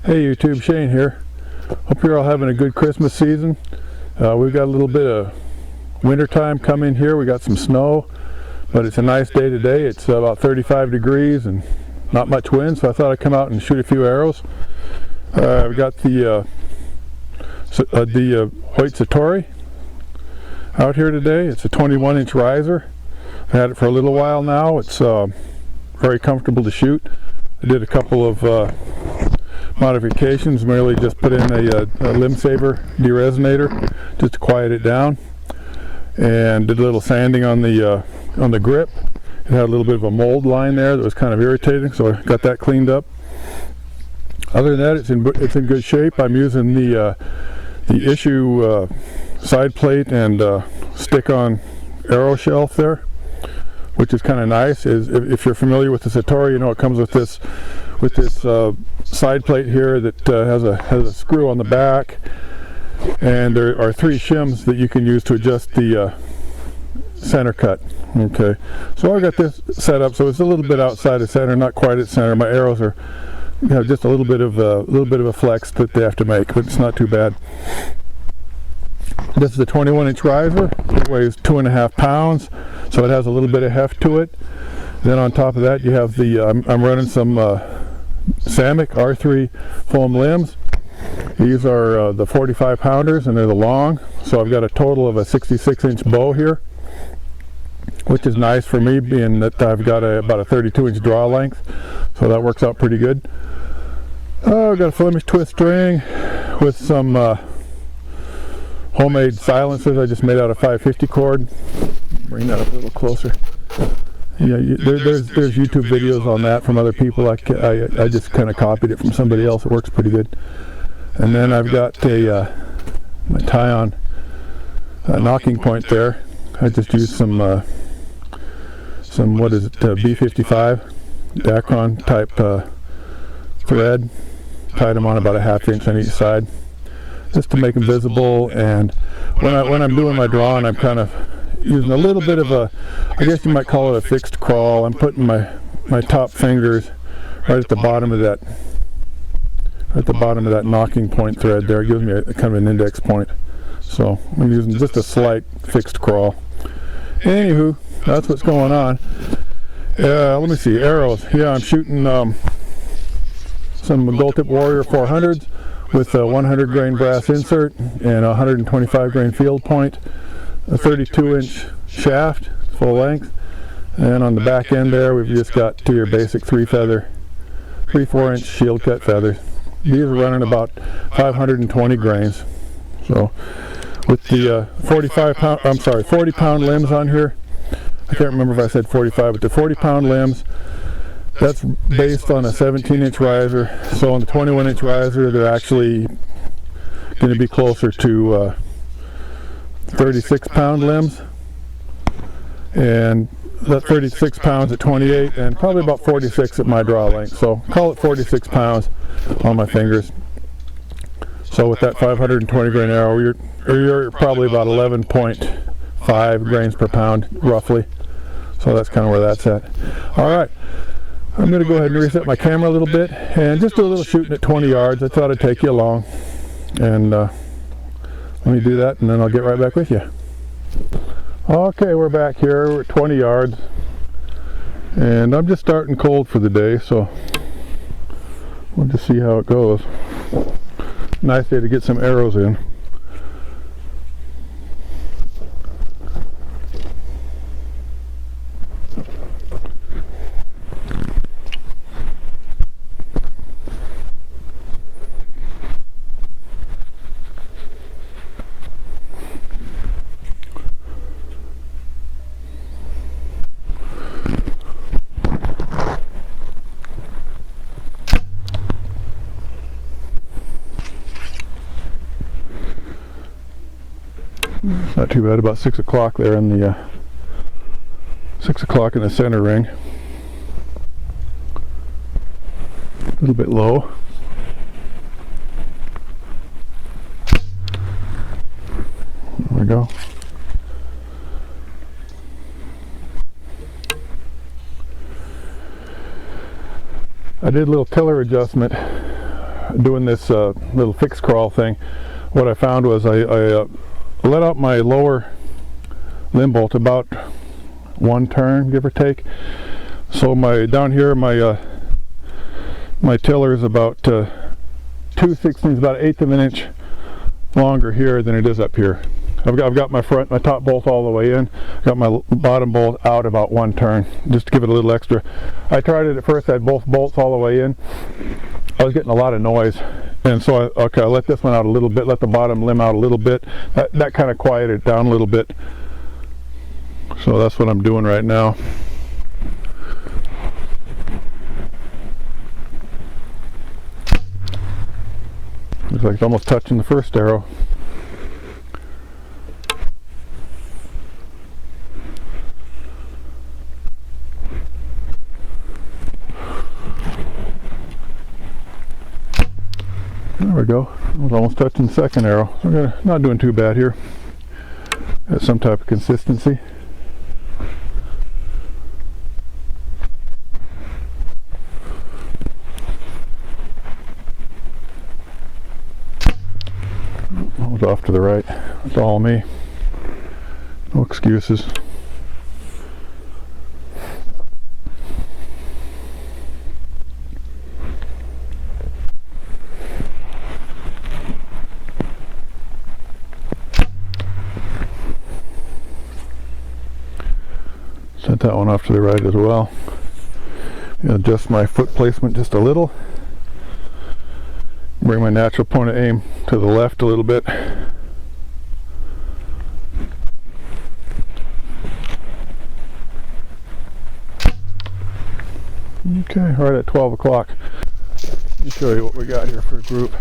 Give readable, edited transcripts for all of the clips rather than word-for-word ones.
Hey YouTube, Shane here. Hope you're all having a good Christmas season. We've got a little bit of winter time coming here. We got some snow, but it's a nice day today. It's about 35 degrees and not much wind, so I thought I'd come out and shoot a few arrows. I've got the Hoyt Satori out here today. It's a 21-inch riser. I've had it for a little while now. It's very comfortable to shoot. I did a couple of modifications, merely just put in a limb saver deresonator just to quiet it down, and did a little sanding on the grip. It had a little bit of a mold line there that was kind of irritating, so I got that cleaned up. Other than that, it's in good shape. I'm using the issue side plate and stick-on arrow shelf there, which is kind of nice. If you're familiar with the Satori, you know it comes with this side plate here that has a screw on the back, and there are 3 shims that you can use to adjust the center cut. Okay, so I got this set up so it's a little bit outside of center, not quite at center. My arrows are, just a little bit of a flex that they have to make, but it's not too bad. This is a 21-inch riser. It weighs 2.5 pounds, so it has a little bit of heft to it. Then on top of that, you have the I'm running some Samick R3 foam limbs. These are the 45 pounders, and they're the long, so I've got a total of a 66-inch bow here, which is nice for me, being that I've got about a 32-inch draw length, so that works out pretty good. I've got a Flemish twist string with some homemade silencers I just made out of 550 cord. Bring that up a little closer. Yeah, there's YouTube videos on that from other people. I just kind of copied it from somebody else. It works pretty good. And then I've got my tie-on knocking point there. I just used some what is it, B55 Dacron type thread. Tied them on about a 1/2 inch on each side, just to make them visible. And when I'm doing my drawing, I'm kind of using a little bit of a, I guess you might call it a fixed crawl. I'm putting my top fingers right at the bottom of that knocking point thread there. It gives me a kind of an index point. So I'm using just a slight fixed crawl. Anywho, that's what's going on. Let me see, arrows. Yeah, I'm shooting some Gold Tip Warrior 400s with a 100 grain brass insert and a 125 grain field point, a 32-inch shaft, full length, and on the back end there we've just got your basic 3/4-inch shield cut feathers. These are running about 520 grains. So with the 40 pound limbs on here, I can't remember if I said 45, but the 40 pound limbs, that's based on a 17-inch riser. So on the 21-inch riser, they're actually going to be closer to 36 pound limbs, and that 36 pounds at 28, and probably about 46 at my draw length. So call it 46 pounds on my fingers. So with that 520 grain arrow, you're probably about 11.5 grains per pound, roughly. So that's kind of where that's at. All right. I'm going to go ahead and reset my camera a little bit and just do a little shooting at 20 yards. I thought I'd take you along, and let me do that, and then I'll get right back with you. Okay, we're back here. We're at 20 yards, and I'm just starting cold for the day, so we'll just see how it goes. Nice day to get some arrows in. It's not too bad. About 6 o'clock there in the 6 o'clock in the center ring. A little bit low. There we go. I did a little tiller adjustment doing this little fixed crawl thing, what I found was I let out my lower limb bolt about 1 turn, give or take. So down here my my tiller is about 2/16, about 1/8 of an inch longer here than it is up here. I've got my top bolt all the way in. Got my bottom bolt out about 1 turn, just to give it a little extra. I tried it at first. I had both bolts all the way in. I was getting a lot of noise, and so I let this one out a little bit. Let the bottom limb out a little bit. That kind of quieted it down a little bit. So that's what I'm doing right now. Looks like it's almost touching the first arrow. There we go. I was almost touching the second arrow. So we're not doing too bad here. Got some type of consistency. I was off to the right. It's all me. No excuses. Sent that one off to the right as well. Adjust my foot placement just a little. Bring my natural point of aim to the left a little bit. Okay, right at 12 o'clock. Let me show you what we got here for a group.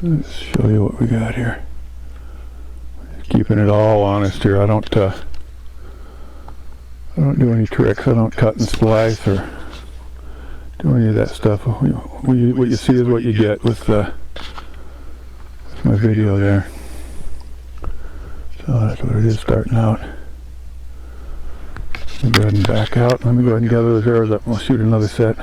Let's show you what we got here. Keeping it all honest here. I don't do any tricks. I don't cut and splice or do any of that stuff. What you see is what you get with my video there. So that's what it is starting out. Let me go ahead and back out. Let me go ahead and gather those arrows up. We'll shoot another set.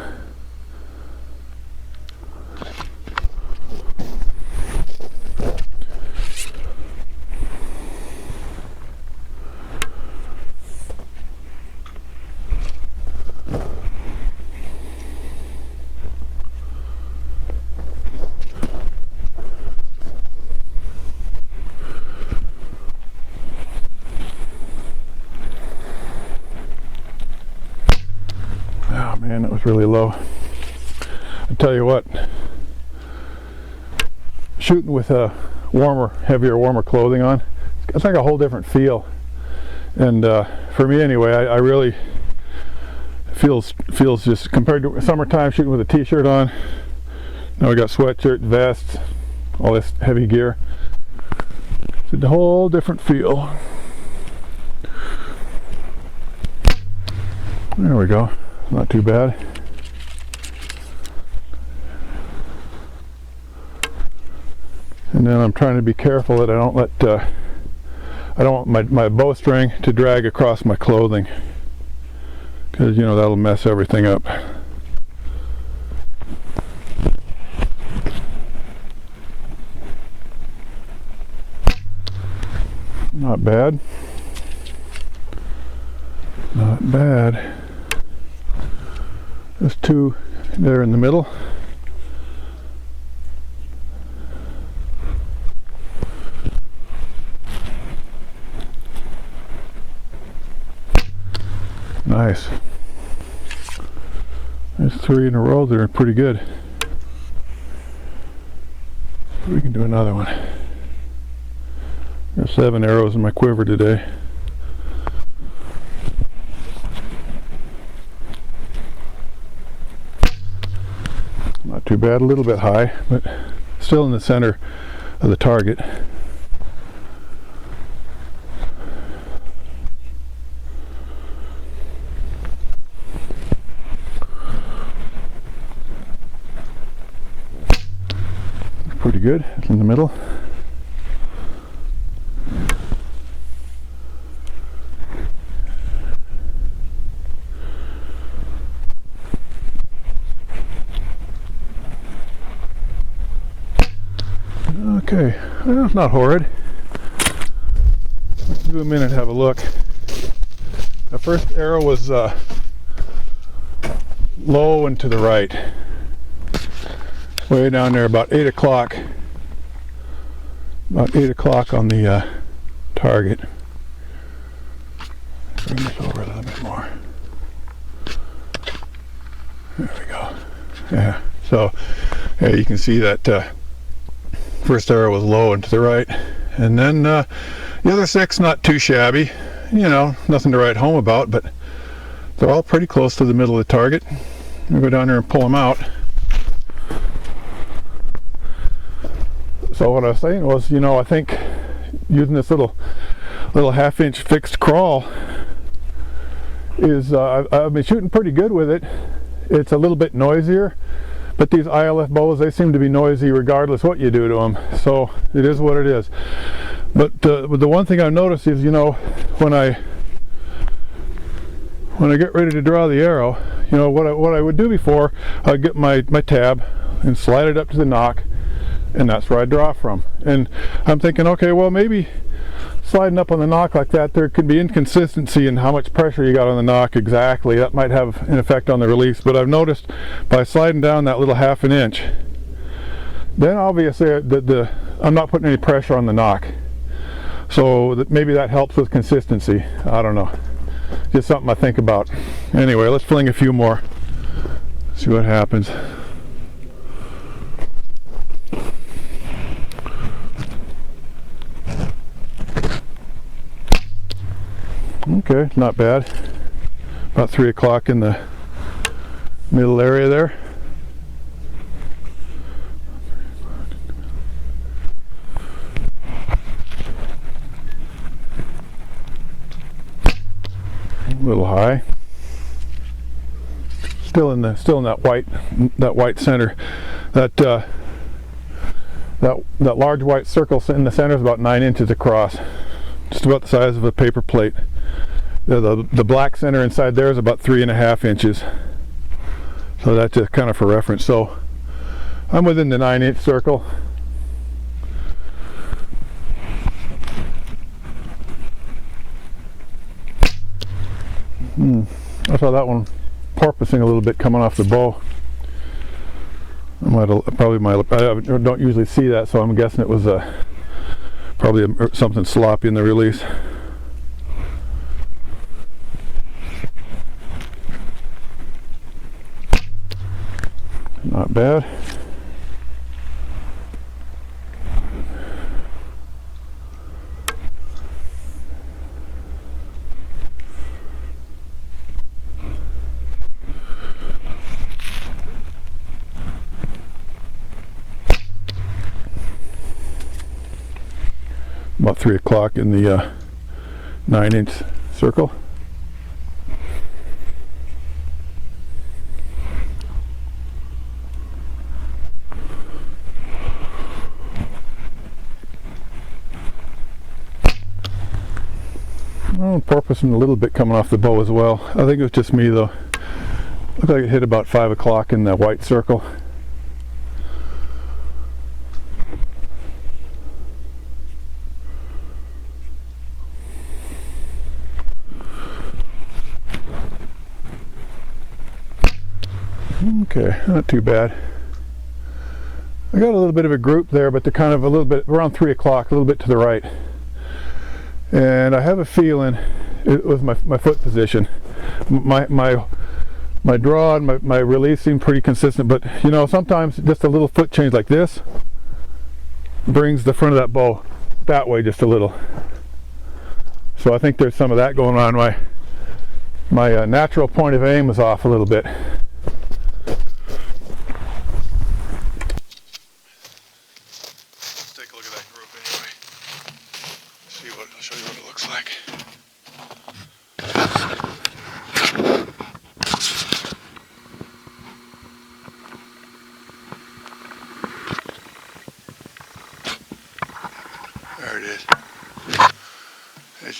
Man, it was really low. I tell you what, shooting with a heavier, warmer clothing on, it's like a whole different feel. And for me anyway, I really feels just compared to summertime shooting with a t-shirt on. Now we got sweatshirt, vest, all this heavy gear. It's a whole different feel. There we go. Not too bad. And then I'm trying to be careful that I don't want my bowstring to drag across my clothing, because that'll mess everything up. Not bad. Not bad. There's 2 there in the middle. Nice. There's 3 in a row that are pretty good. We can do another one. There's 7 arrows in my quiver today. Not too bad, a little bit high, but still in the center of the target. pretty good in the middle. Okay, well, it's not horrid. Let's zoom in and have a look. The first arrow was low and to the right. Way down there, about 8 o'clock. About 8 o'clock on the target. Bring this over a little bit more. There we go. Yeah, so yeah, you can see that first arrow was low and to the right. And then the other 6, not too shabby. You know, nothing to write home about, but they're all pretty close to the middle of the target. I'll go down there and pull them out. So what I was saying was, you know, I think using this little half-inch fixed crawl is, I've been shooting pretty good with it. It's a little bit noisier, but these ILF bows, they seem to be noisy regardless what you do to them. So it is what it is. But the one thing I've noticed is, you know, when I get ready to draw the arrow, you know, what I would do before, I'd get my tab and slide it up to the nock, and that's where I draw from. And I'm thinking, okay, well, maybe sliding up on the nock like that, there could be inconsistency in how much pressure you got on the nock exactly. That might have an effect on the release. But I've noticed by sliding down that little half an inch, then obviously I'm not putting any pressure on the nock. So maybe that helps with consistency. I don't know. Just something I think about. Anyway, let's fling a few more. See what happens. Okay, not bad. About 3 o'clock in the middle area there. A little high. Still in that white center. That large white circle in the center is about 9 inches across, just about the size of a paper plate. The black center inside there is about 3.5 inches. So that's just kind of for reference. So I'm within the 9-inch circle. I saw that one porpoising a little bit coming off the bow. I don't usually see that, so I'm guessing it was probably something sloppy in the release. Not bad. About 3 o'clock in the 9-inch circle. Oh, porpoising a little bit coming off the bow as well. I think it was just me though. Looked like it hit about 5 o'clock in the white circle. Okay, not too bad. I got a little bit of a group there, but they're kind of a little bit around 3 o'clock, a little bit to the right. And I have a feeling it was my foot position. My draw and my release seemed pretty consistent, but you know, sometimes just a little foot change like this brings the front of that bow that way just a little. So I think there's some of that going on. My natural point of aim was off a little bit. I'll show you what it looks like.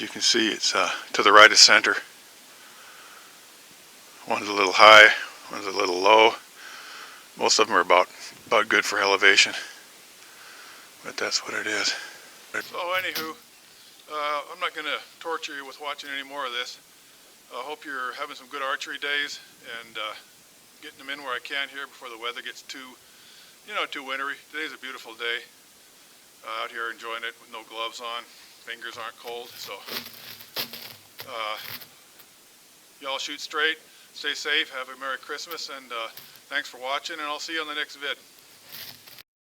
As you can see, it's to the right of center. One's a little high, one's a little low. Most of them are about good for elevation, but that's what it is. So anywho, I'm not going to torture you with watching any more of this. I hope you're having some good archery days and getting them in where I can here before the weather gets too wintry. Today's a beautiful day. Out here enjoying it with no gloves on. Fingers aren't cold, so y'all shoot straight, stay safe, have a Merry Christmas, and thanks for watching, and I'll see you on the next vid.